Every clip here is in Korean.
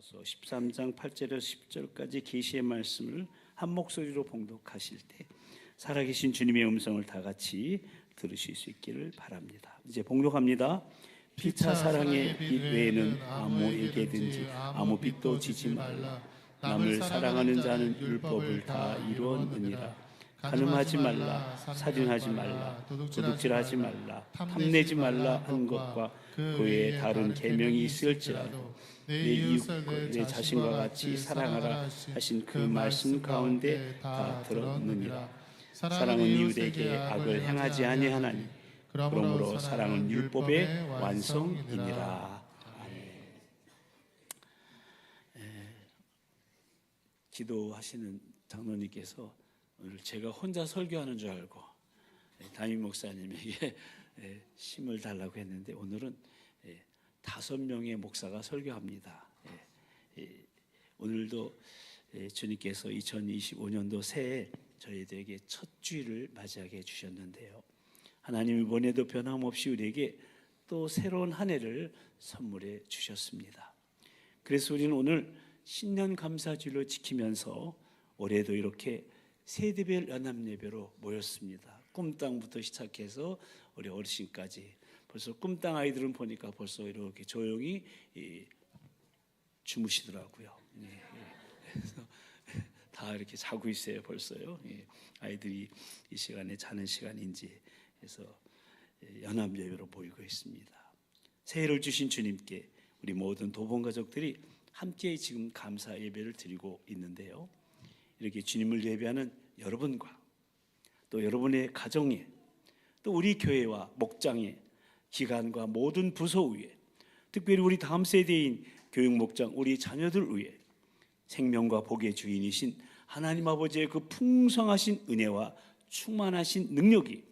따라서 13장 8절에서 10절까지 계시의 말씀을 한 목소리로 봉독하실 때 살아계신 주님의 음성을 다 같이 들으실 수 있기를 바랍니다. 이제 봉독합니다. 피차 사랑의 빛 외에는 아무에게든지 아무 빛도 지지 말라. 남을 사랑하는 자는 율법을 다 이루었느니라. 간음하지 말라, 살인하지 말라, 도둑질하지 말라, 탐내지 말라 한 것과 그 외에 다른 계명이 있을지라도 내 이웃과 내 자신과 같이 사랑하라 하신 그 말씀 가운데 다 들었느니라. 사랑은 이웃에게 악을 행하지 아니하나니 그러므로 사랑은 율법의 완성이니라. 아멘. 기도하시는 장로님께서 오늘 제가 혼자 설교하는 줄 알고 담임 목사님에게 힘을 달라고 했는데 오늘은 5명의 목사가 설교합니다. 오늘도 주님께서 2025년도 새해 저희들에게 첫 주일을 맞이하게 해주셨는데요. 하나님 이번에도 변함없이 우리에게 또 새로운 한 해를 선물해 주셨습니다. 그래서 우리는 오늘 신년 감사주일로 지키면서 올해도 이렇게 세대별 연합예배로 모였습니다. 꿈땅부터 시작해서 우리 어르신까지 벌써 꿈땅 아이들은 보니까 벌써 이렇게 조용히 주무시더라고요. 그래서 다 이렇게 자고 있어요. 벌써요. 아이들이 이 시간에 자는 시간인지 해서 연합예배로 모이고 있습니다. 새해를 주신 주님께 우리 모든 도본 가족들이 함께 지금 감사 예배를 드리고 있는데요. 이렇게 주님을 예배하는 여러분과 또 여러분의 가정에 또 우리 교회와 목장에 기관과 모든 부서 위에 특별히 우리 다음 세대인 교육 목장 우리 자녀들 위에 생명과 복의 주인이신 하나님 아버지의 그 풍성하신 은혜와 충만하신 능력이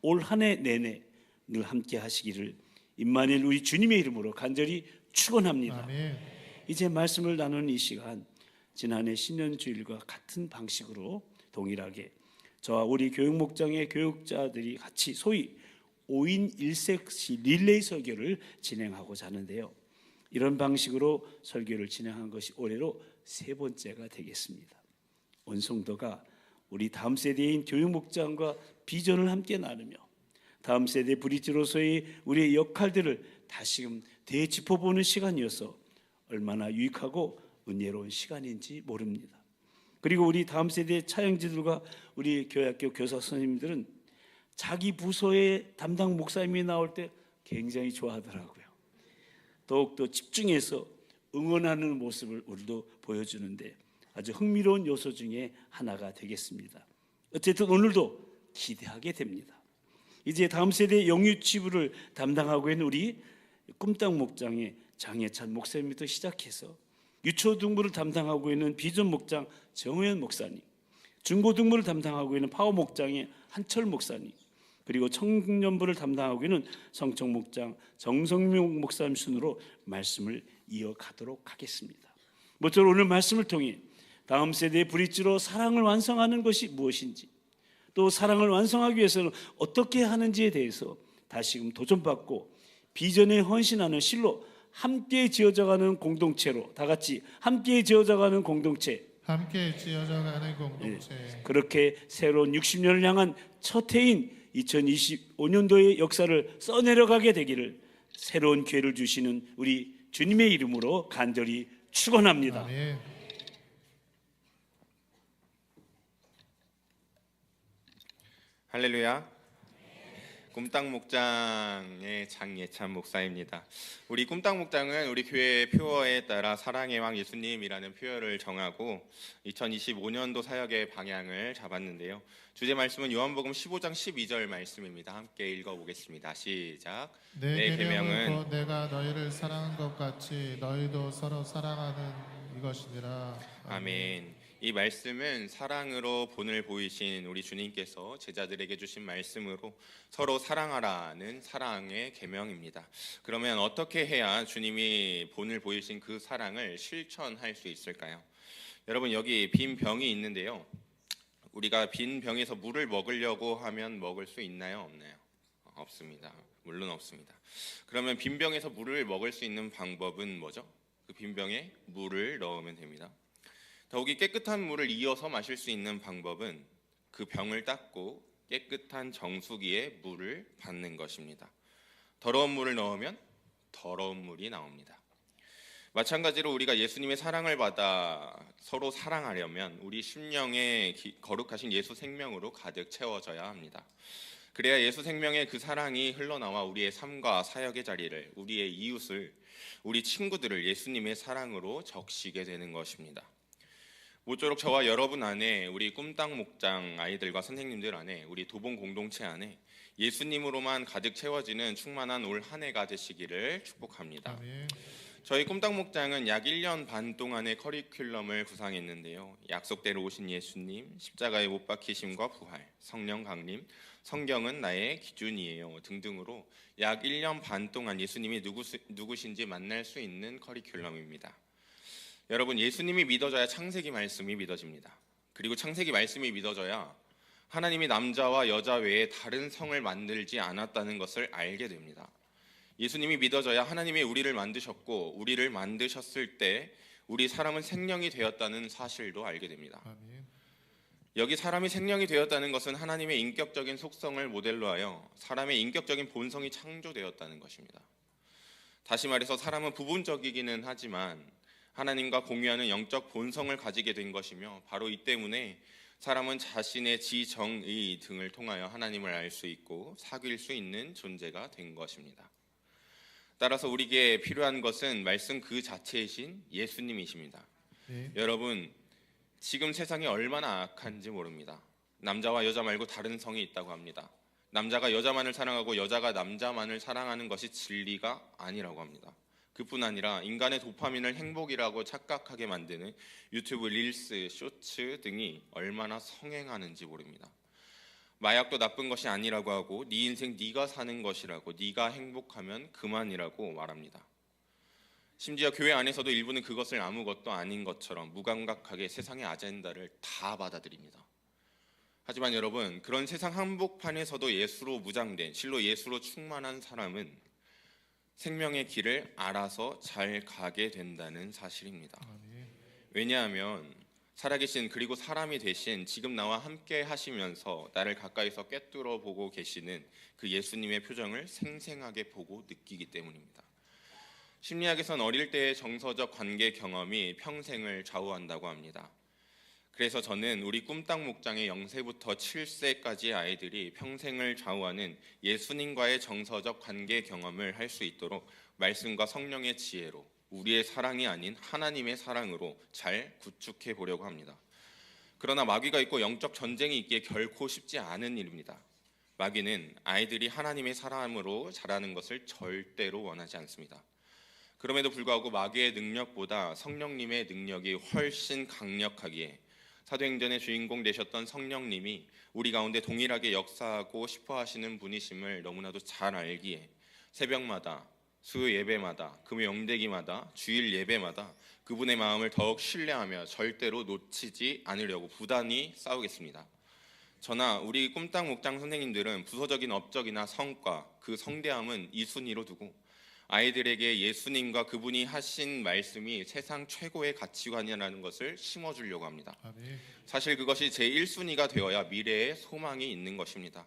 올 한 해 내내 늘 함께 하시기를 임마누엘 우리 주님의 이름으로 간절히 축원합니다. 아멘. 이제 말씀을 나누는 이 시간 지난해 신년주일과 같은 방식으로 동일하게 저와 우리 교육목장의 교육자들이 같이 소위 5인 1섹시 릴레이 설교를 진행하고자 하는데요. 이런 방식으로 설교를 진행한 것이 올해로 3번째가 되겠습니다. 온 성도가 우리 다음 세대인 교육목장과 비전을 함께 나누며 다음 세대 브릿지로서의 우리의 역할들을 다시금 되짚어보는 시간이어서 얼마나 유익하고 은혜로운 시간인지 모릅니다. 그리고 우리 다음 세대 차영지들과 우리 교회학교 교사 선생님들은 자기 부서의 담당 목사님이 나올 때 굉장히 좋아하더라고요. 더욱더 집중해서 응원하는 모습을 우리도 보여주는데 아주 흥미로운 요소 중에 하나가 되겠습니다. 어쨌든 오늘도 기대하게 됩니다. 이제 다음 세대 영유치부를 담당하고 있는 우리 꿈땅 목장의 장혜찬 목사님부터 시작해서 유초등부를 담당하고 있는 비전 목장 정우현 목사님, 중고등부를 담당하고 있는 파워 목장의 한철 목사님, 그리고 청년부를 담당하고 있는 성청 목장 정성명 목사님 순으로 말씀을 이어가도록 하겠습니다. 모쪼록 오늘 말씀을 통해 다음 세대의 브릿지로 사랑을 완성하는 것이 무엇인지 또 사랑을 완성하기 위해서는 어떻게 하는지에 대해서 다시금 도전받고 비전에 헌신하는 실로 함께 지어져가는 공동체로 다 같이 함께 지어져가는 공동체 함께 지어져가는 공동체 그렇게 새로운 60년을 향한 첫 해인 2025년도의 역사를 써내려가게 되기를 새로운 기회를 주시는 우리 주님의 이름으로 간절히 축원합니다. 아멘. 할렐루야. 꿈땅 목장의 장예찬 목사입니다. 우리 꿈땅 목장은 우리 교회의 표어에 따라 사랑의 왕 예수님이라는 표어를 정하고 2025년도 사역의 방향을 잡았는데요. 주제 말씀은 요한복음 15장 12절 말씀입니다. 함께 읽어보겠습니다. 시작. 내 계명은 곧 내가 너희를 사랑한 것 같이 너희도 서로 사랑하는 이것이니라. 아멘. 이 말씀은 사랑으로 본을 보이신 우리 주님께서 제자들에게 주신 말씀으로 서로 사랑하라는 사랑의 계명입니다. 그러면 어떻게 해야 주님이 본을 보이신 그 사랑을 실천할 수 있을까요? 여러분 여기 빈 병이 있는데요. 우리가 빈 병에서 물을 먹으려고 하면 먹을 수 있나요? 없나요? 없습니다. 물론 없습니다. 그러면 빈 병에서 물을 먹을 수 있는 방법은 뭐죠? 그 빈병에 물을 넣으면 됩니다. 더욱이 깨끗한 물을 이어서 마실 수 있는 방법은 그 병을 닦고 깨끗한 정수기에 물을 붓는 것입니다. 더러운 물을 넣으면 더러운 물이 나옵니다. 마찬가지로 우리가 예수님의 사랑을 받아 서로 사랑하려면 우리 심령에 거룩하신 예수 생명으로 가득 채워져야 합니다. 그래야 예수 생명의 그 사랑이 흘러나와 우리의 삶과 사역의 자리를, 우리의 이웃을, 우리 친구들을 예수님의 사랑으로 적시게 되는 것입니다. 모쪼록 저와 여러분 안에, 우리 꿈땅 목장 아이들과 선생님들 안에, 우리 도봉 공동체 안에 예수님으로만 가득 채워지는 충만한 올 한 해가 되시기를 축복합니다. 아멘. 저희 꿈땅 목장은 약 1년 반 동안의 커리큘럼을 구상했는데요. 약속대로 오신 예수님, 십자가에 못 박히심과 부활, 성령 강림, 성경은 나의 기준이에요 등등으로 약 1년 반 동안 예수님이 누구신지 만날 수 있는 커리큘럼입니다. 여러분, 예수님이 믿어져야 창세기 말씀이 믿어집니다. 그리고 창세기 말씀이 믿어져야 하나님이 남자와 여자 외에 다른 성을 만들지 않았다는 것을 알게 됩니다. 예수님이 믿어져야 하나님이 우리를 만드셨고 우리를 만드셨을 때 우리 사람은 생명이 되었다는 사실도 알게 됩니다. 아멘. 여기 사람이 생명이 되었다는 것은 하나님의 인격적인 속성을 모델로 하여 사람의 인격적인 본성이 창조되었다는 것입니다. 다시 말해서 사람은 부분적이기는 하지만 하나님과 공유하는 영적 본성을 가지게 된 것이며, 바로 이 때문에 사람은 자신의 지정의 등을 통하여 하나님을 알 수 있고 사귈 수 있는 존재가 된 것입니다. 따라서 우리에게 필요한 것은 말씀 그 자체이신 예수님이십니다. 네. 여러분, 지금 세상이 얼마나 악한지 모릅니다. 남자와 여자 말고 다른 성이 있다고 합니다. 남자가 여자만을 사랑하고 여자가 남자만을 사랑하는 것이 진리가 아니라고 합니다. 그뿐 아니라 인간의 도파민을 행복이라고 착각하게 만드는 유튜브 릴스, 쇼츠 등이 얼마나 성행하는지 모릅니다. 마약도 나쁜 것이 아니라고 하고 네 인생 네가 사는 것이라고, 네가 행복하면 그만이라고 말합니다. 심지어 교회 안에서도 일부는 그것을 아무것도 아닌 것처럼 무감각하게 세상의 아젠다를 다 받아들입니다. 하지만 여러분, 그런 세상 한복판에서도 예수로 무장된, 실로 예수로 충만한 사람은 생명의 길을 알아서 잘 가게 된다는 사실입니다. 아멘. 왜냐하면 살아계신, 그리고 사람이 되신, 지금 나와 함께 하시면서 나를 가까이서 꿰뚫어 보고 계시는 그 예수님의 표정을 생생하게 보고 느끼기 때문입니다. 심리학에선 어릴 때의 정서적 관계 경험이 평생을 좌우한다고 합니다. 그래서 저는 우리 꿈땅 목장의 0세부터 7세까지 아이들이 평생을 좌우하는 예수님과의 정서적 관계 경험을 할 수 있도록 말씀과 성령의 지혜로, 우리의 사랑이 아닌 하나님의 사랑으로 잘 구축해 보려고 합니다. 그러나 마귀가 있고 영적 전쟁이 있기에 결코 쉽지 않은 일입니다. 마귀는 아이들이 하나님의 사람으로 자라는 것을 절대로 원하지 않습니다. 그럼에도 불구하고 마귀의 능력보다 성령님의 능력이 훨씬 강력하기에 사도행전의 주인공 되셨던 성령님이 우리 가운데 동일하게 역사하고 싶어 하시는 분이심을 너무나도 잘 알기에 새벽마다, 수요 예배마다, 금요 영대기마다, 주일 예배마다 그분의 마음을 더욱 신뢰하며 절대로 놓치지 않으려고 부단히 싸우겠습니다. 저나 우리 꿈땅 목장 선생님들은 부서적인 업적이나 성과, 그 성대함은 이순위로 두고 아이들에게 예수님과 그분이 하신 말씀이 세상 최고의 가치관이라는 것을 심어주려고 합니다. 아멘. 사실 그것이 제1순위가 되어야 미래에 소망이 있는 것입니다.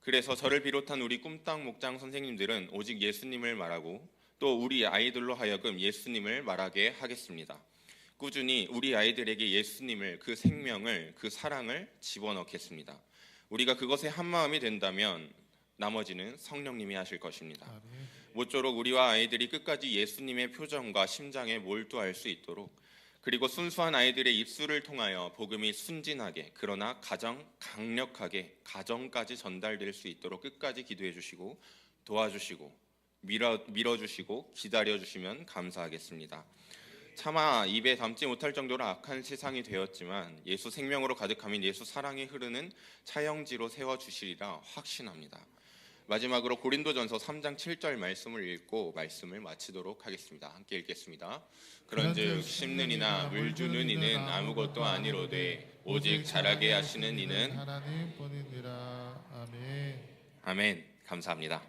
그래서 저를 비롯한 우리 꿈땅 목장 선생님들은 오직 예수님을 말하고 또 우리 아이들로 하여금 예수님을 말하게 하겠습니다. 꾸준히 우리 아이들에게 예수님을, 그 생명을, 그 사랑을 집어넣겠습니다. 우리가 그것에 한마음이 된다면 나머지는 성령님이 하실 것입니다. 아멘. 모쪼록 우리와 아이들이 끝까지 예수님의 표정과 심장에 몰두할 수 있도록, 그리고 순수한 아이들의 입술을 통하여 복음이 순진하게 그러나 가장 강력하게 가정까지 전달될 수 있도록 끝까지 기도해 주시고 도와주시고 밀어주시고 기다려주시면 감사하겠습니다. 차마 입에 담지 못할 정도로 악한 세상이 되었지만 예수 생명으로 가득하면 예수 사랑이 흐르는 차영지로 세워주시리라 확신합니다. 마지막으로 고린도전서 3장 7절 말씀을 읽고 말씀을 마치도록 하겠습니다. 함께 읽겠습니다. 그런즉 심는 이나 물 주는 이는 아무것도 아니로되 오직 자라게 하시는 이는 하나님뿐이니라. 아멘. 아멘. 감사합니다.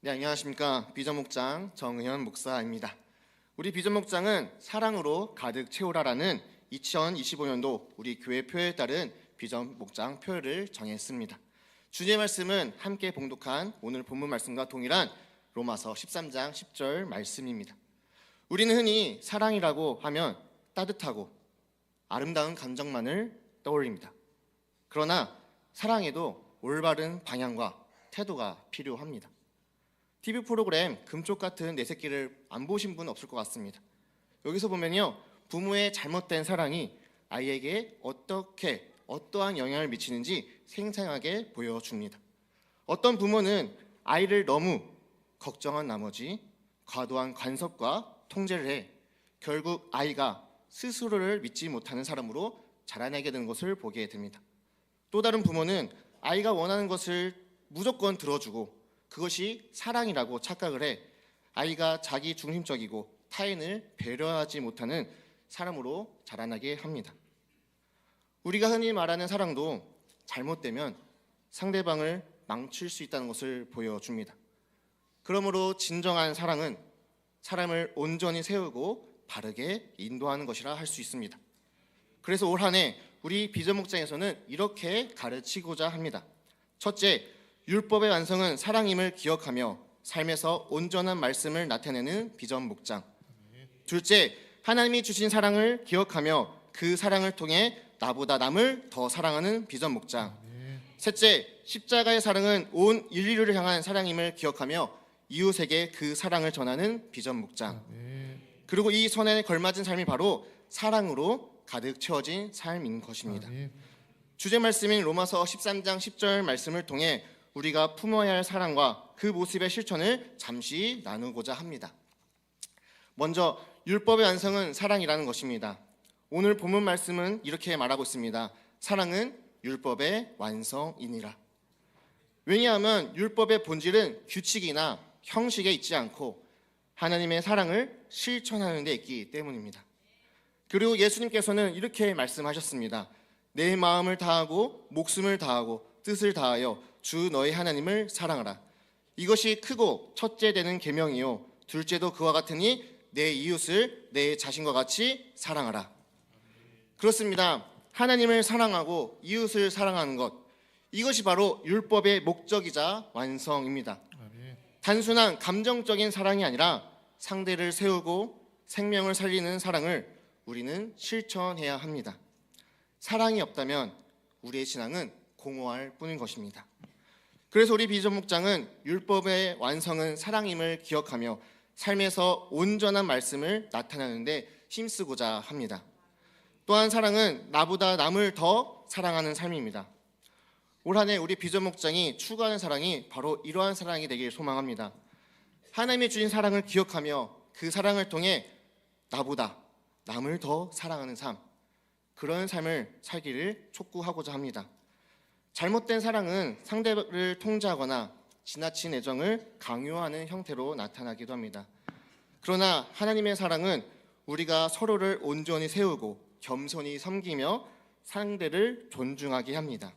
네, 안녕하십니까. 비전 목장 정의현 목사입니다. 우리 비전 목장은 사랑으로 가득 채우라라는 2025년도 우리 교회 표에 따른 비전 목장 표를 정했습니다. 주제의 말씀은 함께 봉독한 오늘 본문 말씀과 동일한 로마서 13장 10절 말씀입니다. 우리는 흔히 사랑이라고 하면 따뜻하고 아름다운 감정만을 떠올립니다. 그러나 사랑에도 올바른 방향과 태도가 필요합니다. TV 프로그램 금쪽 같은 내 새끼를 안 보신 분 없을 것 같습니다. 여기서 보면요, 부모의 잘못된 사랑이 아이에게 어떠한 영향을 미치는지 생생하게 보여줍니다. 어떤 부모는 아이를 너무 걱정한 나머지 과도한 간섭과 통제를 해 결국 아이가 스스로를 믿지 못하는 사람으로 자라나게 되는 것을 보게 됩니다. 또 다른 부모는 아이가 원하는 것을 무조건 들어주고 그것이 사랑이라고 착각을 해 아이가 자기 중심적이고 타인을 배려하지 못하는 사람으로 자라나게 합니다. 우리가 흔히 말하는 사랑도 잘못되면 상대방을 망칠 수 있다는 것을 보여줍니다. 그러므로 진정한 사랑은 사람을 온전히 세우고 바르게 인도하는 것이라 할 수 있습니다. 그래서 올 한 해 우리 비전 목장에서는 이렇게 가르치고자 합니다. 첫째, 율법의 완성은 사랑임을 기억하며 삶에서 온전한 말씀을 나타내는 비전 목장. 둘째, 하나님이 주신 사랑을 기억하며 그 사랑을 통해 나보다 남을 더 사랑하는 비전 목장. 셋째, 십자가의 사랑은 온 인류를 향한 사랑임을 기억하며 이웃에게 그 사랑을 전하는 비전 목장. 그리고 이 선에 걸맞은 삶이 바로 사랑으로 가득 채워진 삶인 것입니다. 주제 말씀인 로마서 13장 10절 말씀을 통해 우리가 품어야 할 사랑과 그 모습의 실천을 잠시 나누고자 합니다. 먼저 율법의 완성은 사랑이라는 것입니다. 오늘 본문 말씀은 이렇게 말하고 있습니다. 사랑은 율법의 완성이니라. 왜냐하면 율법의 본질은 규칙이나 형식에 있지 않고 하나님의 사랑을 실천하는 데 있기 때문입니다. 그리고 예수님께서는 이렇게 말씀하셨습니다. 내 마음을 다하고 목숨을 다하고 뜻을 다하여 주 너의 하나님을 사랑하라. 이것이 크고 첫째 되는 계명이요 둘째도 그와 같으니 내 이웃을 내 자신과 같이 사랑하라. 그렇습니다. 하나님을 사랑하고 이웃을 사랑하는 것, 이것이 바로 율법의 목적이자 완성입니다. 단순한 감정적인 사랑이 아니라 상대를 세우고 생명을 살리는 사랑을 우리는 실천해야 합니다. 사랑이 없다면 우리의 신앙은 공허할 뿐인 것입니다. 그래서 우리 비전 목장은 율법의 완성은 사랑임을 기억하며 삶에서 온전한 말씀을 나타내는 데 힘쓰고자 합니다. 또한 사랑은 나보다 남을 더 사랑하는 삶입니다. 올 한 해 우리 비전 목장이 추구하는 사랑이 바로 이러한 사랑이 되길 소망합니다. 하나님이 주신 사랑을 기억하며 그 사랑을 통해 나보다 남을 더 사랑하는 삶, 그런 삶을 살기를 촉구하고자 합니다. 잘못된 사랑은 상대를 통제하거나 지나친 애정을 강요하는 형태로 나타나기도 합니다. 그러나 하나님의 사랑은 우리가 서로를 온전히 세우고 겸손히 섬기며 상대를 존중하게 합니다.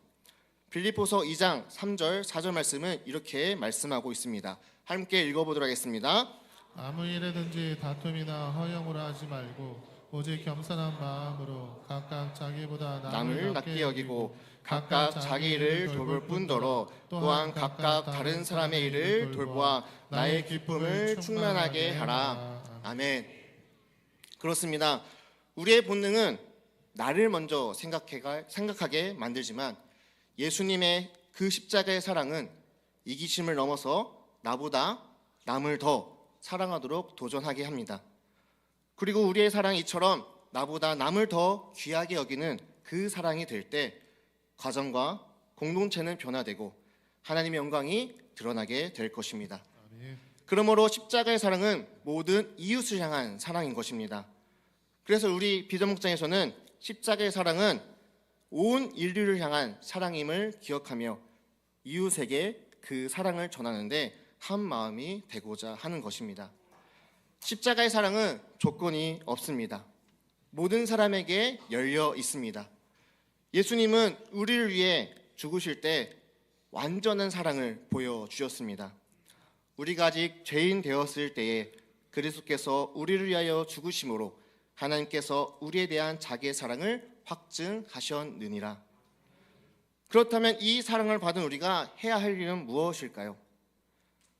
빌립보서 2장 3절 4절 말씀은 이렇게 말씀하고 있습니다. 함께 읽어보도록 하겠습니다. 아무 일에든지 다툼이나 허영으로 하지 말고 오직 겸손한 마음으로 각각 자기보다 남을 낮게 여기고 각각 자기 일을 돌볼 뿐더러 또한 각각 다른 사람의 일을 돌보아 나의 기쁨을 충만하게 하라. 아멘. 그렇습니다. 우리의 본능은 나를 먼저 생각하게 만들지만 예수님의 그 십자가의 사랑은 이기심을 넘어서 나보다 남을 더 사랑하도록 도전하게 합니다. 그리고 우리의 사랑이 이처럼 나보다 남을 더 귀하게 여기는 그 사랑이 될 때 가정과 공동체는 변화되고 하나님의 영광이 드러나게 될 것입니다. 그러므로 십자가의 사랑은 모든 이웃을 향한 사랑인 것입니다. 그래서 우리 비전 목장에서는 십자가의 사랑은 온 인류를 향한 사랑임을 기억하며 이웃에게 그 사랑을 전하는데 한 마음이 되고자 하는 것입니다. 십자가의 사랑은 조건이 없습니다. 모든 사람에게 열려 있습니다. 예수님은 우리를 위해 죽으실 때 완전한 사랑을 보여주셨습니다. 우리가 아직 죄인 되었을 때에 그리스도께서 우리를 위하여 죽으심으로 하나님께서 우리에 대한 자기의 사랑을 확증하셨느니라. 그렇다면 이 사랑을 받은 우리가 해야 할 일은 무엇일까요?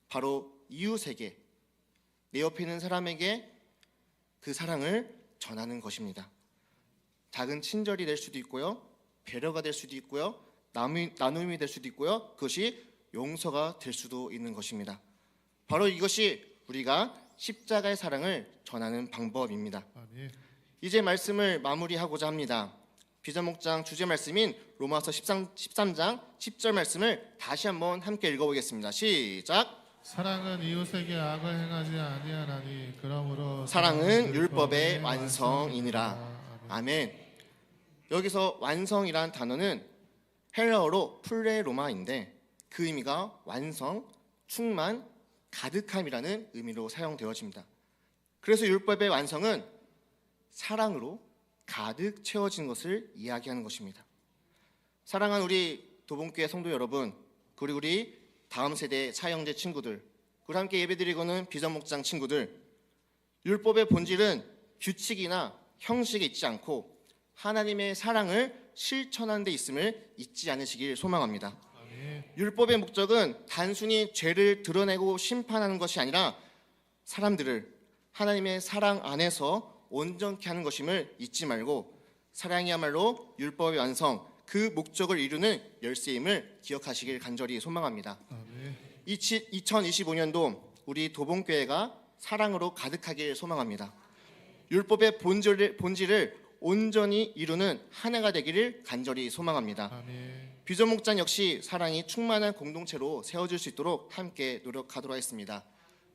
바로 이웃에게, 내 옆에 있는 사람에게 그 사랑을 전하는 것입니다. 작은 친절이 될 수도 있고요, 배려가 될 수도 있고요, 나눔이 될 수도 있고요, 그것이 용서가 될 수도 있는 것입니다. 바로 이것이 우리가 십자가의 사랑을 전하는 방법입니다. 아멘. 이제 말씀을 마무리하고자 합니다. 비전목장 주제 말씀인 로마서 13장 10절 말씀을 다시 한번 함께 읽어보겠습니다. 시작. 사랑은 이웃에게 악을 행하지 아니하나니 그러므로 사랑은 율법의 완성이니라. 아멘. 여기서 완성이란 단어는 헬라어로 플레로마인데 그 의미가 완성, 충만, 가득함이라는 의미로 사용되어집니다. 그래서 율법의 완성은 사랑으로 가득 채워진 것을 이야기하는 것입니다. 사랑하는 우리 도봉교회 성도 여러분, 그리고 우리 다음 세대 차형제 친구들, 그리고 함께 예배드리고는 비전목장 친구들, 율법의 본질은 규칙이나 형식에 있지 않고 하나님의 사랑을 실천하는 데 있음을 잊지 않으시길 소망합니다. 율법의 목적은 단순히 죄를 드러내고 심판하는 것이 아니라 사람들을 하나님의 사랑 안에서 온전케 하는 것임을 잊지 말고 사랑이야말로 율법의 완성, 그 목적을 이루는 열쇠임을 기억하시길 간절히 소망합니다. 2025년도 우리 도봉교회가 사랑으로 가득하길 소망합니다. 율법의 본질을 온전히 이루는 한 해가 되기를 간절히 소망합니다. 아멘. 비전목장 역시 사랑이 충만한 공동체로 세워질 수 있도록 함께 노력하도록 하겠습니다.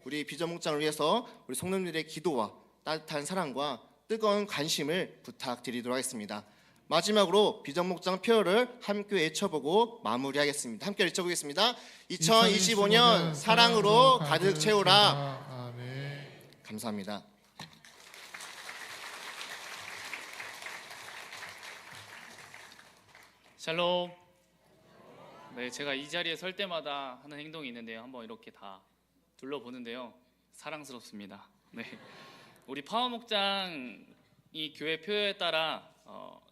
우리 비전목장을 위해서 우리 성도님들의 기도와 따뜻한 사랑과 뜨거운 관심을 부탁드리도록 하겠습니다. 마지막으로 비전목장 표어를 함께 외쳐보고 마무리하겠습니다. 함께 외쳐보겠습니다. 2025년 사랑으로 가득 채우라. 아멘. 감사합니다. 샬롬. 네, 제가 이 자리에 설 때마다 하는 행동이 있는데요. 한번 이렇게 다 둘러보는데요. 사랑스럽습니다. 네, 우리 파워목장이 교회 표어에 따라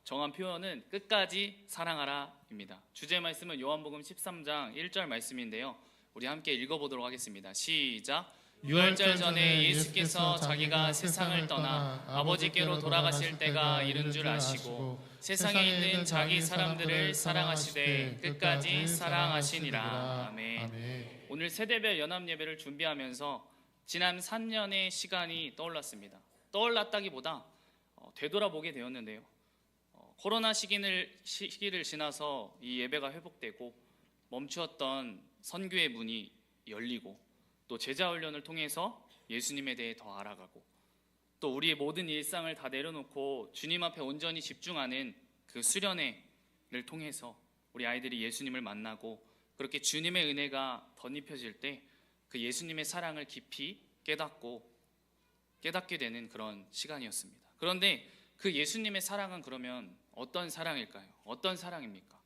정한 표현은 끝까지 사랑하라입니다. 주제 말씀은 요한복음 13장 1절 말씀인데요. 우리 함께 읽어보도록 하겠습니다. 시작. 유월절 전에 예수께서 자기가 세상을 떠나 아버지께로 돌아가실 때가 이른 줄 아시고 세상에 있는 자기 사람들을 사랑하시되 끝까지 사랑하시니라. 아멘. 오늘 세대별 연합 예배를 준비하면서 지난 3년의 시간이 떠올랐습니다. 떠올랐다기보다 되돌아보게 되었는데요. 코로나 시기를 지나서 이 예배가 회복되고 멈추었던 선교의 문이 열리고 또 제자 훈련을 통해서 예수님에 대해 더 알아가고 또 우리의 모든 일상을 다 내려놓고 주님 앞에 온전히 집중하는 그 수련회를 통해서 우리 아이들이 예수님을 만나고 그렇게 주님의 은혜가 덧입혀질 때 그 예수님의 사랑을 깊이 깨닫게 되는 그런 시간이었습니다. 그런데 그 예수님의 사랑은 그러면 어떤 사랑일까요? 어떤 사랑입니까?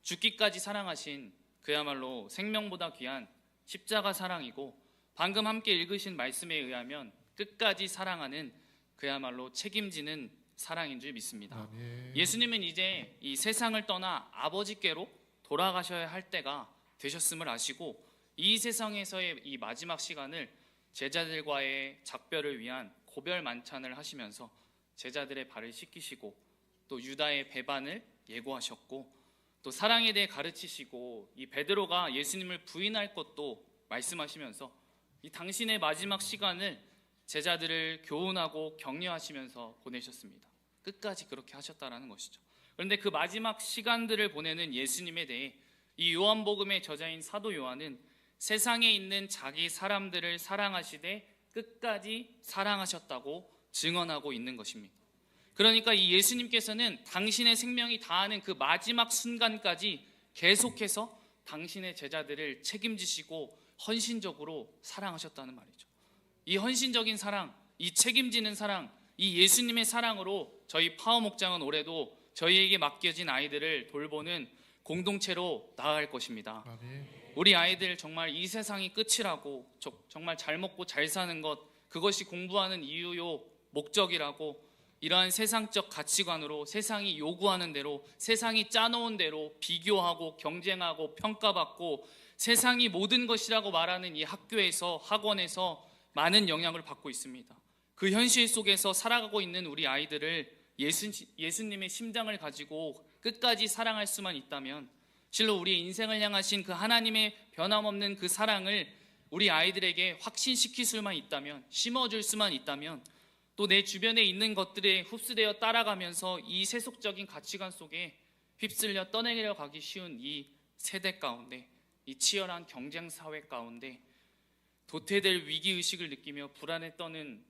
죽기까지 사랑하신 그야말로 생명보다 귀한 십자가 사랑이고 방금 함께 읽으신 말씀에 의하면 끝까지 사랑하는 그야말로 책임지는 사랑인 줄 믿습니다. 아멘. 예수님은 이제 이 세상을 떠나 아버지께로 돌아가셔야 할 때가 되셨음을 아시고 이 세상에서의 이 마지막 시간을 제자들과의 작별을 위한 고별 만찬을 하시면서 제자들의 발을 씻기시고 또 유다의 배반을 예고하셨고 또 사랑에 대해 가르치시고 이 베드로가 예수님을 부인할 것도 말씀하시면서 이 당신의 마지막 시간을 제자들을 교훈하고 격려하시면서 보내셨습니다. 끝까지 그렇게 하셨다라는 것이죠. 그런데 그 마지막 시간들을 보내는 예수님에 대해 이 요한복음의 저자인 사도 요한은 세상에 있는 자기 사람들을 사랑하시되 끝까지 사랑하셨다고 증언하고 있는 것입니다. 그러니까 이 예수님께서는 당신의 생명이 다하는 그 마지막 순간까지 계속해서 당신의 제자들을 책임지시고 헌신적으로 사랑하셨다는 말이죠. 이 헌신적인 사랑, 이 책임지는 사랑, 이 예수님의 사랑으로 저희 파워목장은 올해도 저희에게 맡겨진 아이들을 돌보는 공동체로 나아갈 것입니다. 아멘. 우리 아이들 정말 이 세상이 끝이라고, 정말 잘 먹고 잘 사는 것, 그것이 공부하는 이유요 목적이라고, 이러한 세상적 가치관으로 세상이 요구하는 대로, 세상이 짜놓은 대로 비교하고 경쟁하고 평가받고 세상이 모든 것이라고 말하는 이 학교에서, 학원에서 많은 영향을 받고 있습니다. 그 현실 속에서 살아가고 있는 우리 아이들을 예수님의 심장을 가지고 끝까지 사랑할 수만 있다면, 실로 우리의 인생을 향하신 그 하나님의 변함없는 그 사랑을 우리 아이들에게 확신시킬 수만 있다면, 심어줄 수만 있다면, 또 내 주변에 있는 것들에 흡수되어 따라가면서 이 세속적인 가치관 속에 휩쓸려 떠내려가기 쉬운 이 세대 가운데, 이 치열한 경쟁 사회 가운데 도태될 위기의식을 느끼며 불안에 떠는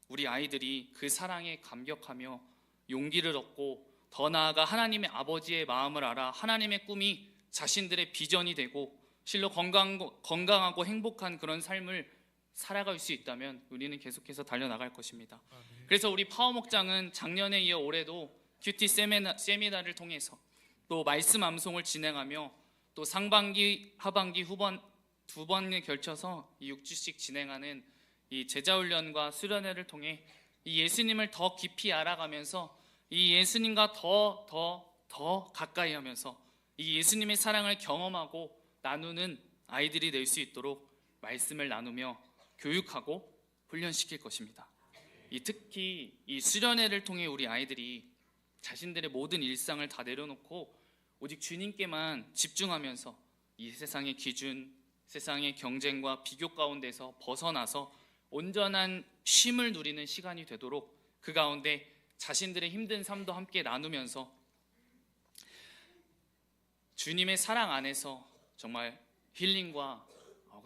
우리 아이들이 그 사랑에 감격하며 용기를 얻고, 더 나아가 하나님의 아버지의 마음을 알아 하나님의 꿈이 자신들의 비전이 되고 실로 건강하고 행복한 그런 삶을 살아갈 수 있다면 우리는 계속해서 달려나갈 것입니다. 그래서 우리 파워목장은 작년에 이어 올해도 큐티 세미나를 통해서 또 말씀 암송을 진행하며, 또 상반기, 하반기, 후반 두 번에 걸쳐서 이 6주씩 진행하는 이 제자훈련과 수련회를 통해 이 예수님을 더 깊이 알아가면서 이 예수님과 더 가까이 하면서 이 예수님의 사랑을 경험하고 나누는 아이들이 될 수 있도록 말씀을 나누며 교육하고 훈련시킬 것입니다. 특히 이 수련회를 통해 우리 아이들이 자신들의 모든 일상을 다 내려놓고 오직 주님께만 집중하면서 이 세상의 기준, 세상의 경쟁과 비교 가운데서 벗어나서 온전한 쉼을 누리는 시간이 되도록 그 가운데 자신들의 힘든 삶도 함께 나누면서 주님의 사랑 안에서 정말 힐링과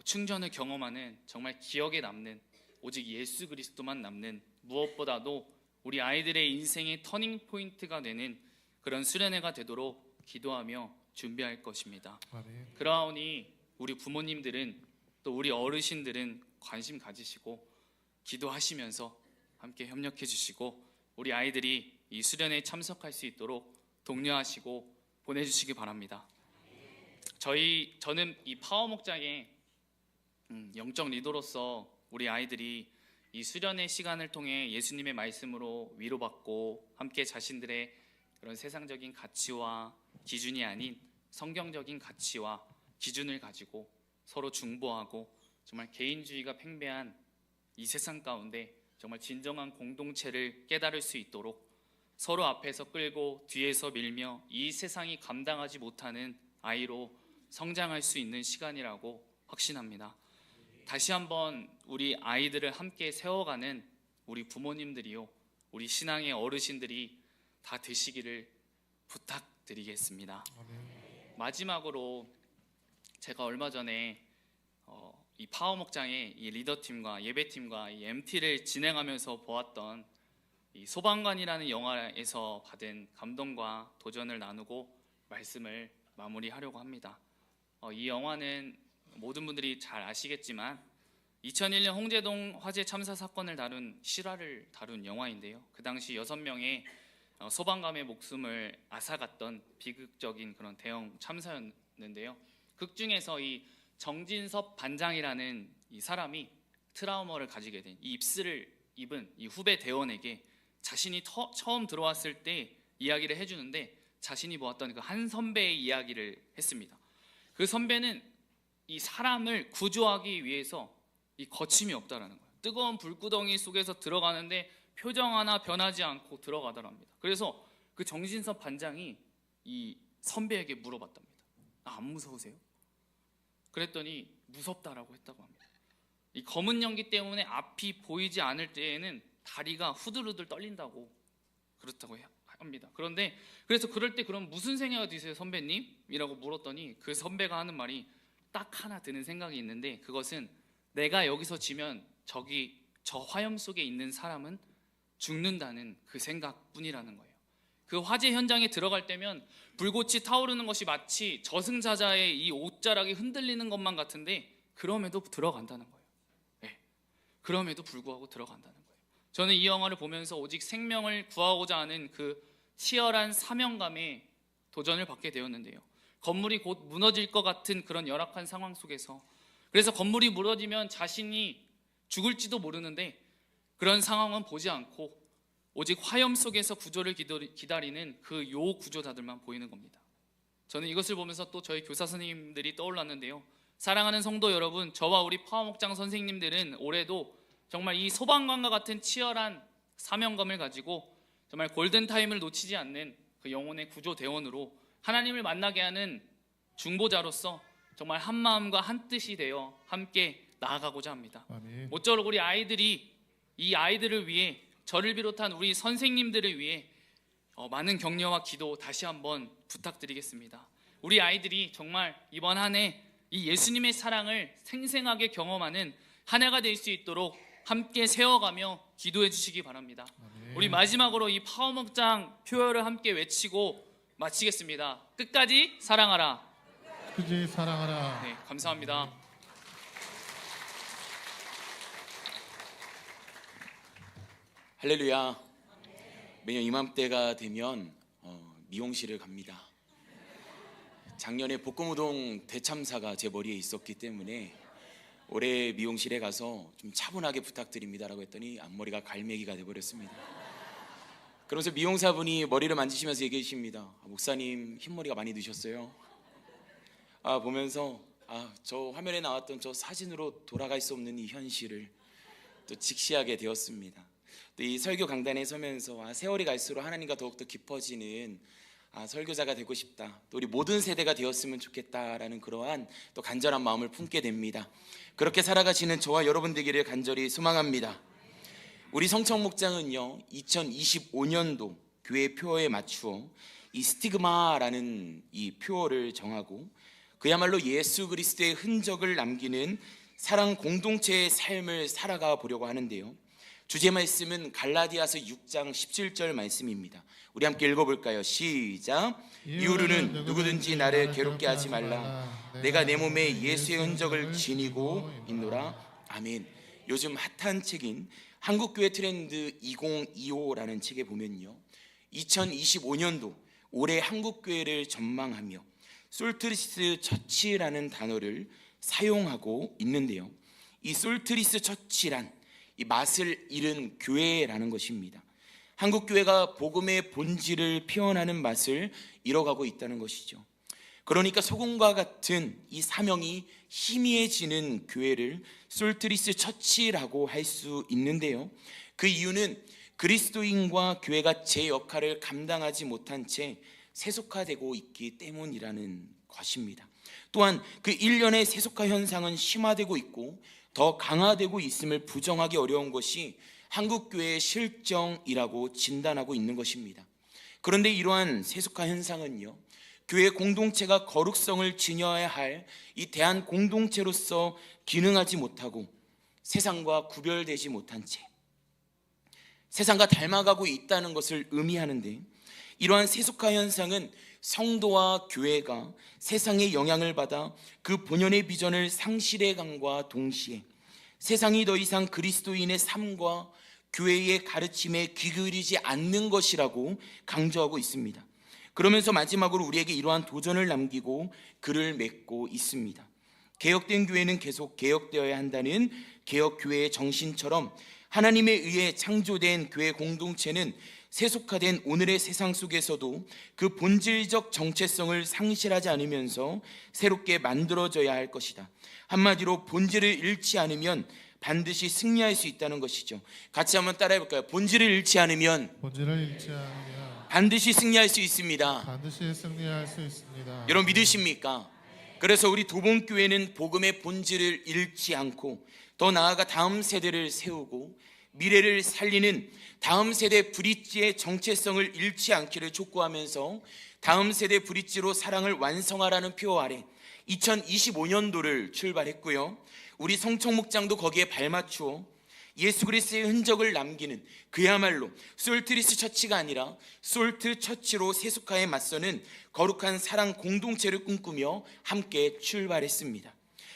충전을 경험하는, 정말 기억에 남는 오직 예수 그리스도만 남는, 무엇보다도 우리 아이들의 인생의 터닝 포인트가 되는 그런 수련회가 되도록 기도하며 준비할 것입니다. 아멘. 그러하오니 우리 부모님들은, 또 우리 어르신들은 관심 가지시고 기도하시면서 함께 협력해 주시고 우리 아이들이 이 수련회에 참석할 수 있도록 독려하시고 보내주시기 바랍니다. 저는 이 파워목장의 영적 리더로서 우리 아이들이 이 수련회 시간을 통해 예수님의 말씀으로 위로받고 함께 자신들의 그런 세상적인 가치와 기준이 아닌 성경적인 가치와 기준을 가지고 서로 중보하고 정말 개인주의가 팽배한 이 세상 가운데 정말 진정한 공동체를 깨달을 수 있도록 서로 앞에서 끌고 뒤에서 밀며 이 세상이 감당하지 못하는 아이로 성장할 수 있는 시간이라고 확신합니다. 다시 한번 우리 아이들을 함께 세워가는 우리 부모님들이요, 우리 신앙의 어르신들이 다 되시기를 부탁드리겠습니다. 마지막으로 제가 얼마 전에 이 파워목장의 이 리더팀과 예배팀과 이 MT를 진행하면서 보았던 이 소방관이라는 영화에서 받은 감동과 도전을 나누고 말씀을 마무리하려고 합니다. 이 영화는 모든 분들이 잘 아시겠지만 2001년 홍제동 화재 참사 사건을 다룬 실화를 다룬 영화인데요. 그 당시 6명의 소방관의 목숨을 앗아갔던 비극적인 그런 대형 참사였는데요. 극 중에서 이 정진섭 반장이라는 이 사람이 트라우마를 가지게 된 이 입술을 입은 이 후배 대원에게 자신이 처음 들어왔을 때 이야기를 해주는데, 자신이 보았던 그 한 선배의 이야기를 했습니다. 그 선배는 이 사람을 구조하기 위해서 이 거침이 없다라는 거예요. 뜨거운 불구덩이 속에서 들어가는데 표정 하나 변하지 않고 들어가더랍니다. 그래서 그 정진섭 반장이 이 선배에게 물어봤답니다. 안 무서우세요? 그랬더니 무섭다라고 했다고 합니다. 이 검은 연기 때문에 앞이 보이지 않을 때에는 다리가 후들후들 떨린다고 그렇다고 합니다. 그래서 그럴 때 그럼 무슨 생각이 드세요, 선배님? 이라고 물었더니 그 선배가 하는 말이 딱 하나 드는 생각이 있는데, 그것은 내가 여기서 지면 저 화염 속에 있는 사람은 죽는다는 그 생각뿐이라는 거예요. 그 화재 현장에 들어갈 때면 불꽃이 타오르는 것이 마치 저승사자의 이 옷자락이 흔들리는 것만 같은데 그럼에도 들어간다는 거예요. 네. 그럼에도 불구하고 들어간다는 거예요. 저는 이 영화를 보면서 오직 생명을 구하고자 하는 그 치열한 사명감에 도전을 받게 되었는데요. 건물이 곧 무너질 것 같은 그런 열악한 상황 속에서, 그래서 건물이 무너지면 자신이 죽을지도 모르는데 그런 상황은 보지 않고 오직 화염 속에서 구조를 기다리는 그 요 구조자들만 보이는 겁니다. 저는 이것을 보면서 또 저희 교사 선생님들이 떠올랐는데요. 사랑하는 성도 여러분, 저와 우리 파워목장 선생님들은 올해도 정말 이 소방관과 같은 치열한 사명감을 가지고 정말 골든타임을 놓치지 않는 그 영혼의 구조대원으로 하나님을 만나게 하는 중보자로서 정말 한 마음과 한 뜻이 되어 함께 나아가고자 합니다. 아멘. 모쪼록 우리 아이들이 이 아이들을 위해, 저를 비롯한 우리 선생님들을 위해 많은 격려와 기도 다시 한번 부탁드리겠습니다. 우리 아이들이 정말 이번 한 해 이 예수님의 사랑을 생생하게 경험하는 한 해가 될 수 있도록 함께 세워가며 기도해 주시기 바랍니다. 아멘. 우리 마지막으로 이 파워목장 표어를 함께 외치고 마치겠습니다. 끝까지 사랑하라. 끝까지 사랑하라. 네, 감사합니다. 할렐루야. 매년 이맘때가 되면 미용실을 갑니다. 작년에 복고무동 대참사가 제 머리에 있었기 때문에 올해 미용실에 가서 좀 차분하게 부탁드립니다라고 했더니 앞머리가 갈매기가 돼버렸습니다. 그러면서 미용사분이 머리를 만지시면서 얘기해 주십니다. 목사님 흰머리가 많이 드셨어요. 보면서 저 화면에 나왔던 저 사진으로 돌아갈 수 없는 이 현실을 또 직시하게 되었습니다. 또 이 설교 강단에 서면서 세월이 갈수록 하나님과 더욱더 깊어지는 설교자가 되고 싶다, 또 우리 모든 세대가 되었으면 좋겠다라는 그러한 또 간절한 마음을 품게 됩니다. 그렇게 살아가시는 저와 여러분 되기를 간절히 소망합니다. 우리 성청목장은요 2025년도 교회 표어에 맞추어 이 스티그마라는 이 표어를 정하고 그야말로 예수 그리스도의 흔적을 남기는 사랑 공동체의 삶을 살아가 보려고 하는데요, 주제 말씀은 갈라디아서 6장 17절 말씀입니다. 우리 함께 읽어볼까요? 시작. 이후로는 누구든지 나를 괴롭게 하지 말라. 내가 내 몸에 예수의 흔적을 지니고 있노라. 아멘. 요즘 핫한 책인 한국교회 트렌드 2025라는 책에 보면요, 2025년도 올해 한국교회를 전망하며 솔트리스 처치라는 단어를 사용하고 있는데요, 이 솔트리스 처치란 이 맛을 잃은 교회라는 것입니다. 한국교회가 복음의 본질을 표현하는 맛을 잃어가고 있다는 것이죠. 그러니까 소금과 같은 이 사명이 희미해지는 교회를 솔트리스 처치라고 할 수 있는데요, 그 이유는 그리스도인과 교회가 제 역할을 감당하지 못한 채 세속화되고 있기 때문이라는 것입니다. 또한 그 일련의 세속화 현상은 심화되고 있고 더 강화되고 있음을 부정하기 어려운 것이 한국교회의 실정이라고 진단하고 있는 것입니다. 그런데 이러한 세속화 현상은요, 교회 공동체가 거룩성을 지녀야 할 이 대한 공동체로서 기능하지 못하고 세상과 구별되지 못한 채 세상과 닮아가고 있다는 것을 의미하는데, 이러한 세속화 현상은 성도와 교회가 세상의 영향을 받아 그 본연의 비전을 상실해감과 동시에 세상이 더 이상 그리스도인의 삶과 교회의 가르침에 귀그리지 않는 것이라고 강조하고 있습니다. 그러면서 마지막으로 우리에게 이러한 도전을 남기고 글을 맺고 있습니다. 개혁된 교회는 계속 개혁되어야 한다는 개혁교회의 정신처럼 하나님에 의해 창조된 교회 공동체는 세속화된 오늘의 세상 속에서도 그 본질적 정체성을 상실하지 않으면서 새롭게 만들어져야 할 것이다. 한마디로 본질을 잃지 않으면 반드시 승리할 수 있다는 것이죠. 같이 한번 따라해 볼까요? 본질을 잃지 않으면 반드시 승리할 수 있습니다. 반드시 승리할 수 있습니다. 여러분 믿으십니까? 그래서 우리 도봉교회는 복음의 본질을 잃지 않고 더 나아가 다음 세대를 세우고 미래를 살리는 다음 세대 브릿지의 정체성을 잃지 않기를 촉구하면서 다음 세대 브릿지로 사랑을 완성하라는 표어 아래 2025년도를 출발했고요, 우리 성청목장도 거기에 발맞추어 예수 그리스도의 흔적을 남기는 그야말로 솔트리스 처치가 아니라 솔트 처치로 세속화에 맞서는 거룩한 사랑 공동체를 꿈꾸며 함께 출발했습니다.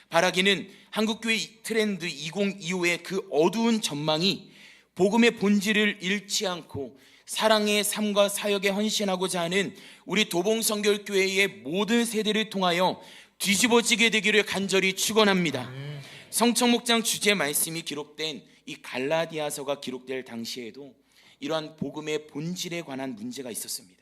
바라기는 한국교회 트렌드 2025의 그 어두운 전망이 복음의 본질을 잃지 않고 사랑의 삶과 사역에 헌신하고자 하는 우리 도봉성결교회의 모든 세대를 통하여 뒤집어지게 되기를 간절히 축원합니다. 성청목장 주제 말씀이 기록된 이 갈라디아서가 기록될 당시에도 이러한 복음의 본질에 관한 문제가 있었습니다.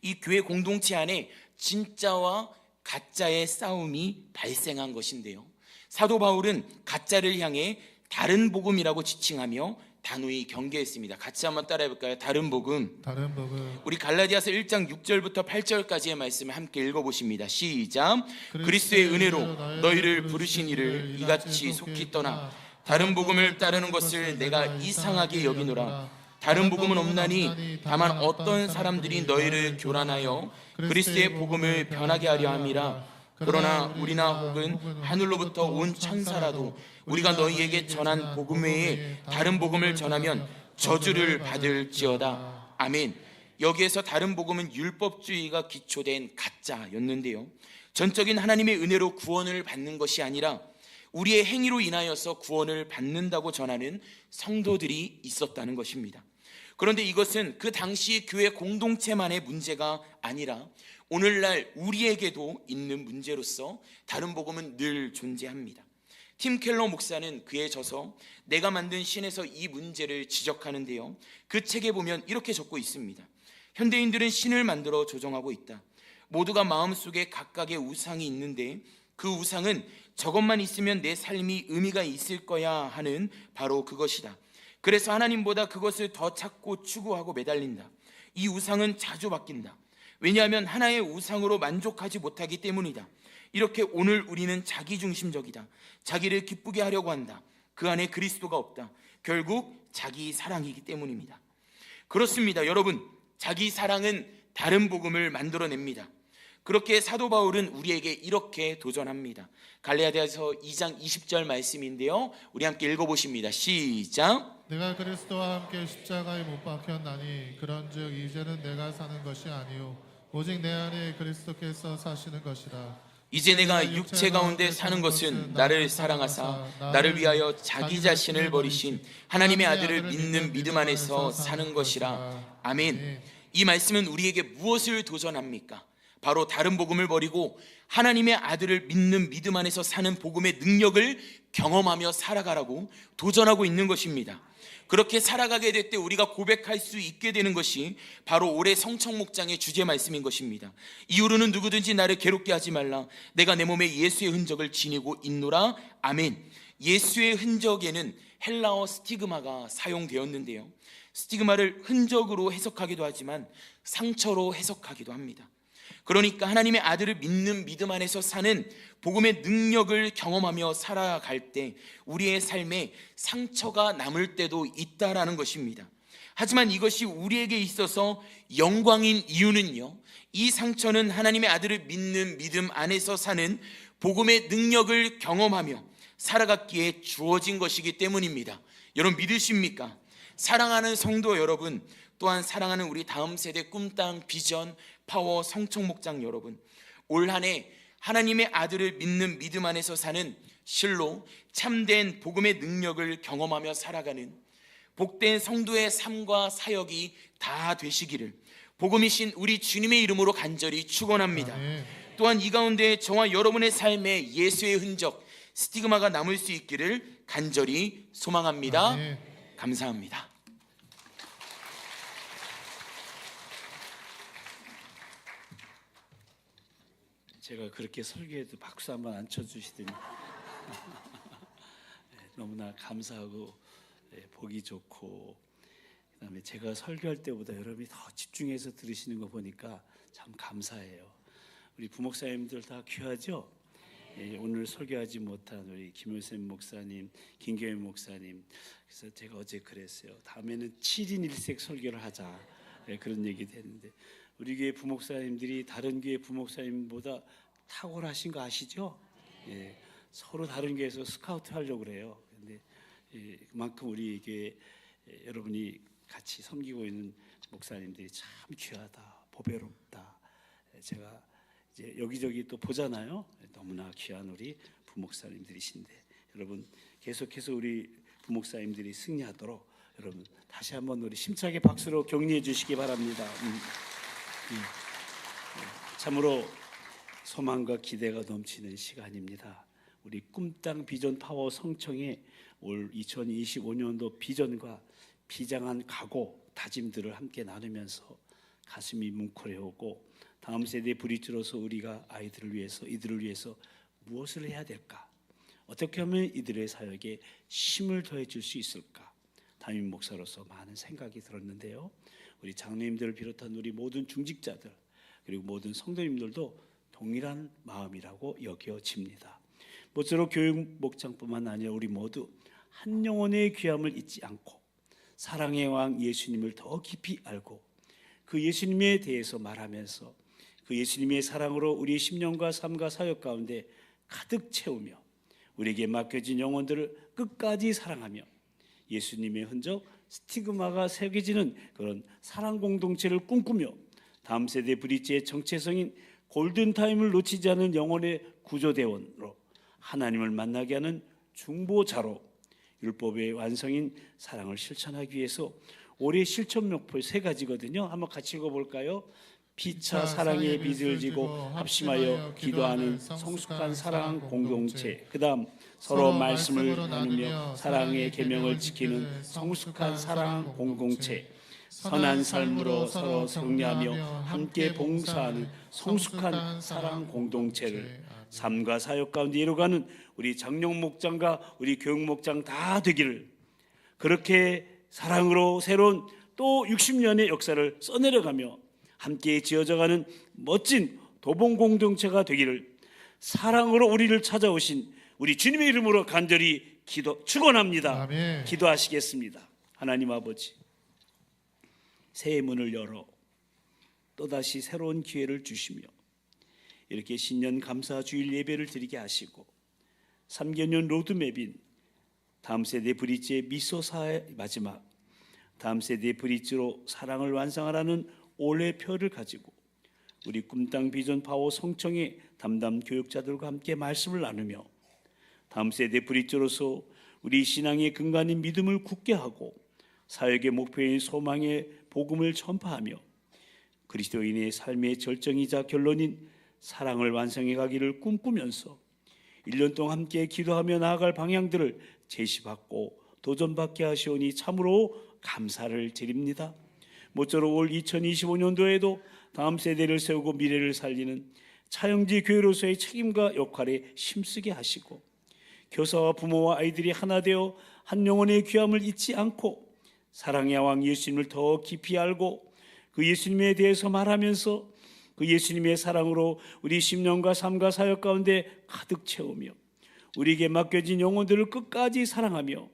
이 교회 공동체 안에 진짜와 가짜의 싸움이 발생한 것인데요, 사도 바울은 가짜를 향해 다른 복음이라고 지칭하며 단호히 경계했습니다. 같이 한번 따라해 볼까요? 다른 복음. 다른 복음. 우리 갈라디아서 1장 6절부터 8절까지의 말씀을 함께 읽어보십니다. 시작. 그리스도의 은혜로 너희를 부르신 이를 이같이 속히 떠나 다른 복음을 따르는 것을 내가 이상하게 여기노라. 다른 복음은 없나니 다만 어떤 사람들이 너희를 교란하여 그리스도의 복음을 변하게 하려 함이라. 그러나 우리나 혹은 하늘로부터 온 천사라도 우리가 너희에게 전한 복음 외에 다른 복음을 전하면 저주를 받을지어다. 아멘. 여기에서 다른 복음은 율법주의가 기초된 가짜였는데요, 전적인 하나님의 은혜로 구원을 받는 것이 아니라 우리의 행위로 인하여서 구원을 받는다고 전하는 성도들이 있었다는 것입니다. 그런데 이것은 그 당시 교회 공동체만의 문제가 아니라 오늘날 우리에게도 있는 문제로서 다른 복음은 늘 존재합니다. 팀 켈러 목사는 그에 져서 내가 만든 신에서 이 문제를 지적하는데요, 그 책에 보면 이렇게 적고 있습니다. 현대인들은 신을 만들어 조정하고 있다. 모두가 마음속에 각각의 우상이 있는데 그 우상은 저것만 있으면 내 삶이 의미가 있을 거야 하는 바로 그것이다. 그래서 하나님보다 그것을 더 찾고 추구하고 매달린다. 이 우상은 자주 바뀐다. 왜냐하면 하나의 우상으로 만족하지 못하기 때문이다. 이렇게 오늘 우리는 자기중심적이다. 자기를 기쁘게 하려고 한다. 그 안에 그리스도가 없다. 결국 자기 사랑이기 때문입니다. 그렇습니다. 여러분, 자기 사랑은 다른 복음을 만들어냅니다. 그렇게 사도 바울은 우리에게 이렇게 도전합니다. 갈라디아서 2장 20절 말씀인데요, 우리 함께 읽어보십니다. 시작. 내가 그리스도와 함께 십자가에 못 박혔나니 그런즉 이제는 내가 사는 것이 아니요 오직 내 안에 그리스도께서 사시는 것이라. 이제 내가 육체 가운데 사는 것은 나를 사랑하사 나를 위하여 자기 자신을 버리신 하나님의 아들을 믿는 믿음 안에서 사는 것이라. 아멘. 이 말씀은 우리에게 무엇을 도전합니까? 바로 다른 복음을 버리고 하나님의 아들을 믿는 믿음 안에서 사는 복음의 능력을 경험하며 살아가라고 도전하고 있는 것입니다. 그렇게 살아가게 될 때 우리가 고백할 수 있게 되는 것이 바로 올해 성청목장의 주제 말씀인 것입니다. 이후로는 누구든지 나를 괴롭게 하지 말라. 내가 내 몸에 예수의 흔적을 지니고 있노라. 아멘. 예수의 흔적에는 헬라어 스티그마가 사용되었는데요, 스티그마를 흔적으로 해석하기도 하지만 상처로 해석하기도 합니다. 그러니까 하나님의 아들을 믿는 믿음 안에서 사는 복음의 능력을 경험하며 살아갈 때 우리의 삶에 상처가 남을 때도 있다라는 것입니다. 하지만 이것이 우리에게 있어서 영광인 이유는요, 이 상처는 하나님의 아들을 믿는 믿음 안에서 사는 복음의 능력을 경험하며 살아갔기에 주어진 것이기 때문입니다. 여러분 믿으십니까? 사랑하는 성도 여러분, 또한 사랑하는 우리 다음 세대 꿈땅 비전 파워 성청목장 여러분, 올 한 해 하나님의 아들을 믿는 믿음 안에서 사는 실로 참된 복음의 능력을 경험하며 살아가는 복된 성도의 삶과 사역이 다 되시기를 복음이신 우리 주님의 이름으로 간절히 축원합니다. 또한 이 가운데 저와 여러분의 삶에 예수의 흔적, 스티그마가 남을 수 있기를 간절히 소망합니다. 감사합니다. 제가 그렇게 설교해도 박수 한번 안 쳐주시더니 너무나 감사하고 보기 좋고, 그다음에 제가 설교할 때보다 여러분이 더 집중해서 들으시는 거 보니까 참 감사해요. 우리 부목사님들 다 귀하죠? 오늘 설교하지 못한 우리 김효샘 목사님, 김경현 목사님, 그래서 제가 어제 그랬어요. 다음에는 7인 1색 설교를 하자, 그런 얘기도 했는데, 우리 교회 부목사님들이 다른 교회 부목사님보다 탁월하신 거 아시죠? 서로 다른 교회에서 스카우트 하려고 그래요. 근데 그만큼 우리 교회 여러분이 같이 섬기고 있는 목사님들이 참 귀하다, 보배롭다. 제가 이제 여기저기 또 보잖아요. 너무나 귀한 우리 부목사님들이신데, 여러분 계속해서 우리 부목사님들이 승리하도록 여러분 다시 한번 우리 힘차게 박수로 격려해 주시기 바랍니다. 참으로 소망과 기대가 넘치는 시간입니다. 우리 꿈땅 비전 파워 성청의 올 2025년도 비전과 비장한 각오, 다짐들을 함께 나누면서 가슴이 뭉클해오고 다음 세대 브릿지로서 우리가 아이들을 위해서 이들을 위해서 무엇을 해야 될까? 어떻게 하면 이들의 사역에 힘을 더해 줄 수 있을까? 담임 목사로서 많은 생각이 들었는데요. 우리 장로님들을 비롯한 우리 모든 중직자들 그리고 모든 성도님들도 동일한 마음이라고 여겨집니다. 모쪼록 교육 목장뿐만 아니라 우리 모두 한 영혼의 귀함을 잊지 않고 사랑의 왕 예수님을 더 깊이 알고 그 예수님에 대해서 말하면서 그 예수님의 사랑으로 우리의 심령과 삶과 사역 가운데 가득 채우며 우리에게 맡겨진 영혼들을 끝까지 사랑하며 예수님의 흔적 스티그마가 새겨지는 그런 사랑 공동체를 꿈꾸며 다음 세대 브릿지의 정체성인 골든타임을 놓치지 않은 영혼의 구조대원으로 하나님을 만나게 하는 중보자로 율법의 완성인 사랑을 실천하기 위해서 올해 실천 목표 3가지거든요. 한번 같이 읽어볼까요? 피차 사랑의 빚을 지고 합심하여 기도하는 성숙한 사랑 공동체. 그 다음 서로 말씀을 나누며 사랑의 계명을 지키는 성숙한 사랑 공동체. 선한 삶으로 서로 격려하며 함께 봉사하는 성숙한 사랑 공동체를 삶과 사역 가운데 이루어가는 우리 장롱 목장과 우리 교육 목장 다 되기를, 그렇게 사랑으로 새로운 또 60년의 역사를 써내려가며 함께 지어져가는 멋진 도봉 공동체가 되기를 사랑으로 우리를 찾아오신 우리 주님의 이름으로 간절히 축원합니다. 아멘. 기도하시겠습니다. 하나님 아버지, 새해 문을 열어 또다시 새로운 기회를 주시며 이렇게 신년 감사 주일 예배를 드리게 하시고 3개년 로드맵인 다음 세대 브릿지의 미소사의 마지막, 다음 세대 브릿지로 사랑을 완성하라는 올해 표를 가지고 우리 꿈땅 비전 파워 성청의 담당 교육자들과 함께 말씀을 나누며 다음 세대 브릿지로서 우리 신앙의 근간인 믿음을 굳게 하고 사역의 목표인 소망의 복음을 전파하며 그리스도인의 삶의 절정이자 결론인 사랑을 완성해 가기를 꿈꾸면서 1년 동안 함께 기도하며 나아갈 방향들을 제시받고 도전받게 하시오니 참으로 감사를 드립니다. 모쪼록 올 2025년도에도 다음 세대를 세우고 미래를 살리는 차영지 교회로서의 책임과 역할에 힘쓰게 하시고 교사와 부모와 아이들이 하나 되어 한 영혼의 귀함을 잊지 않고 사랑의 왕 예수님을 더 깊이 알고 그 예수님에 대해서 말하면서 그 예수님의 사랑으로 우리 심령과 삶과 사역 가운데 가득 채우며 우리에게 맡겨진 영혼들을 끝까지 사랑하며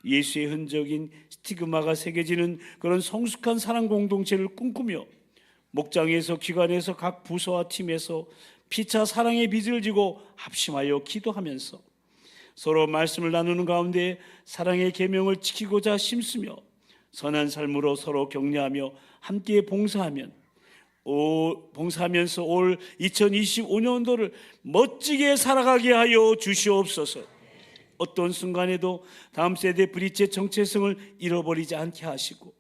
예수의 흔적인 스티그마가 새겨지는 그런 성숙한 사랑 공동체를 꿈꾸며 목장에서 기관에서 각 부서와 팀에서 피차 사랑의 빚을 지고 합심하여 기도하면서 서로 말씀을 나누는 가운데 사랑의 계명을 지키고자 힘쓰며 선한 삶으로 서로 격려하며 함께 봉사하면서 올 2025년도를 멋지게 살아가게 하여 주시옵소서. 어떤 순간에도 다음 세대 브릿지의 정체성을 잃어버리지 않게 하시고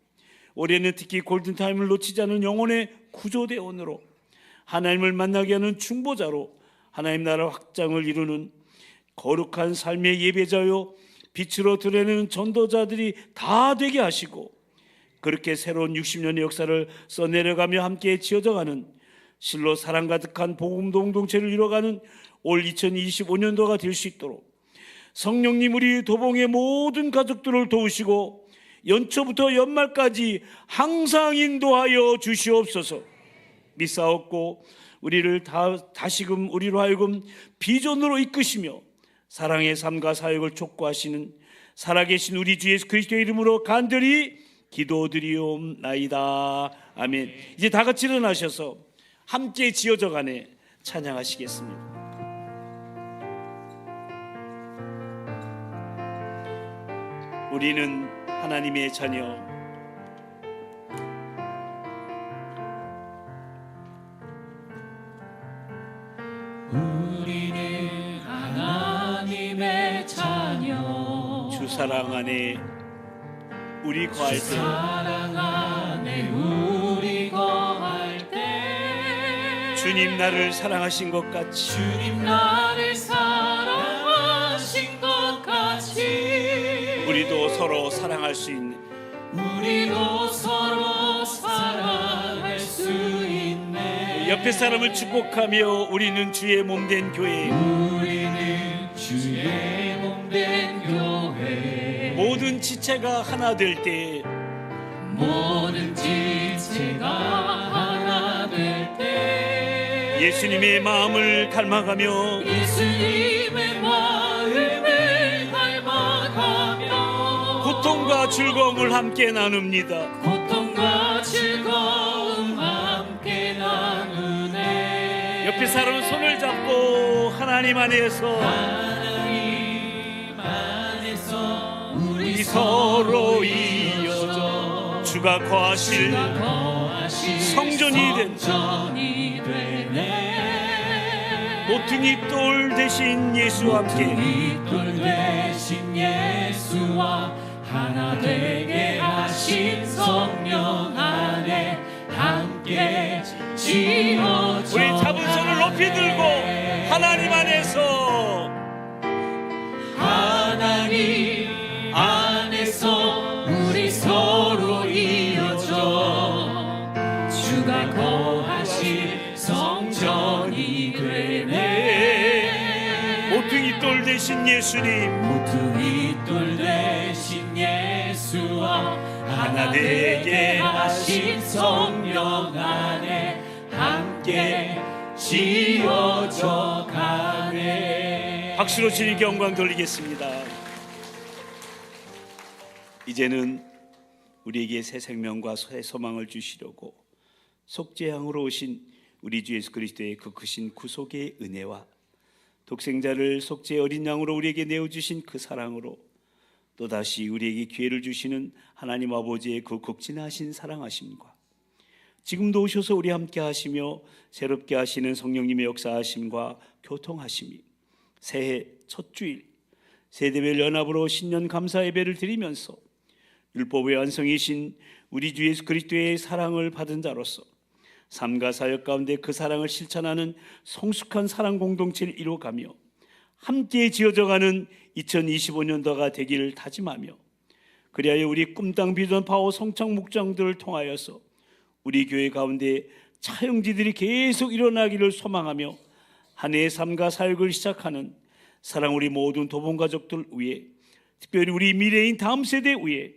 올해는 특히 골든타임을 놓치지 않은 영혼의 구조대원으로 하나님을 만나게 하는 중보자로 하나님 나라 확장을 이루는 거룩한 삶의 예배자요 빛으로 드러내는 전도자들이 다 되게 하시고 그렇게 새로운 60년의 역사를 써내려가며 함께 지어져가는 실로 사랑 가득한 복음 공동체를 이뤄가는 올 2025년도가 될 수 있도록 성령님 우리 도봉의 모든 가족들을 도우시고 연초부터 연말까지 항상 인도하여 주시옵소서. 믿사옵고 우리를 다시금 우리로 하여금 비전으로 이끄시며 사랑의 삶과 사역을 촉구하시는 살아계신 우리 주 예수 그리스도의 이름으로 간절히 기도드리옵나이다. 아멘. 이제 다 같이 일어나셔서 함께 지어져가네 찬양하시겠습니다. 우리는 하나님의 자녀, 우리는 하나님의 자녀, 주 사랑 안에 우리 거할 때 사랑 안에 우리 거할 때 주님 나를 사랑하신 것 같이 주님 나를 사랑하신 것 같이 우리도 서로 사랑할 수 있는 우리도 서로 사랑할 수 있네. 옆에 사람을 축복하며 우리는 주의 몸된 교회 우리는 주의 몸된 교회 모든 지체가 하나 될 때 모든 지체가 하나 될 때 예수님의 마음을 닮아가며 예수님의 마음을 닮아가며 고통과 즐거움을 함께 나눕니다. 고통과 즐거움 함께 나누네. 옆에 사람 손을 잡고 하나님 안에서 하나님 안에서 우리 서로 이어져 주가 거하실 성전이 된 되네. 모퉁이 돌 대신 예수와 함께 돌 대신 예수와 하나 되게 하신 성령 안에 함께 지어져 우리 잡은 손을 높이 들고 하나님 안에서 하나님 안에서 우리 서로 이어져 주가 거하실 성전이 되네. 모퉁이 돌 대신 예수님 모퉁이 돌 대신 예수와 하나 되게 하신 성령 안에 함께 지어져 가네. 박수로 주님께 영광 돌리겠습니다. 이제는 우리에게 새 생명과 새 소망을 주시려고 속죄양으로 오신 우리 주 예수 그리스도의 그 크신 구속의 은혜와 독생자를 속죄 어린 양으로 우리에게 내어주신 그 사랑으로 또다시 우리에게 기회를 주시는 하나님 아버지의 그 극진하신 사랑하심과 지금도 오셔서 우리 함께 하시며 새롭게 하시는 성령님의 역사하심과 교통하심이 새해 첫 주일 세대별 연합으로 신년 감사 예배를 드리면서 율법의 완성이신 우리 주 예수 그리스도의 사랑을 받은 자로서 삶과 사역 가운데 그 사랑을 실천하는 성숙한 사랑 공동체를 이루어가며 함께 지어져가는 2025년도가 되기를 다짐하며 그리하여 우리 꿈땅 비전 파워 성창 목장들을 통하여서 우리 교회 가운데 차영지들이 계속 일어나기를 소망하며 한 해의 삶과 사역을 시작하는 사랑 우리 모든 도봉가족들 위해 특별히 우리 미래인 다음 세대 위해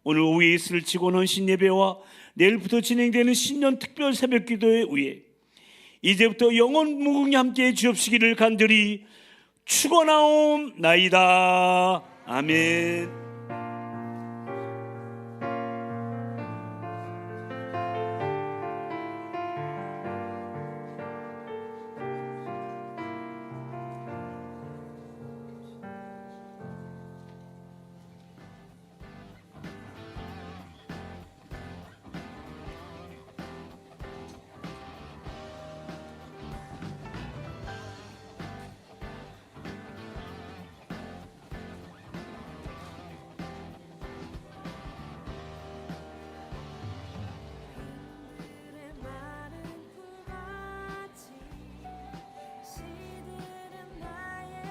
오늘 오후에 있을 직원 헌신 예배와 내일부터 진행되는 신년 특별 새벽 기도에 의해 이제부터 영원 무궁히 함께 주옵시기를 간절히 축원하옵나이다. 아멘.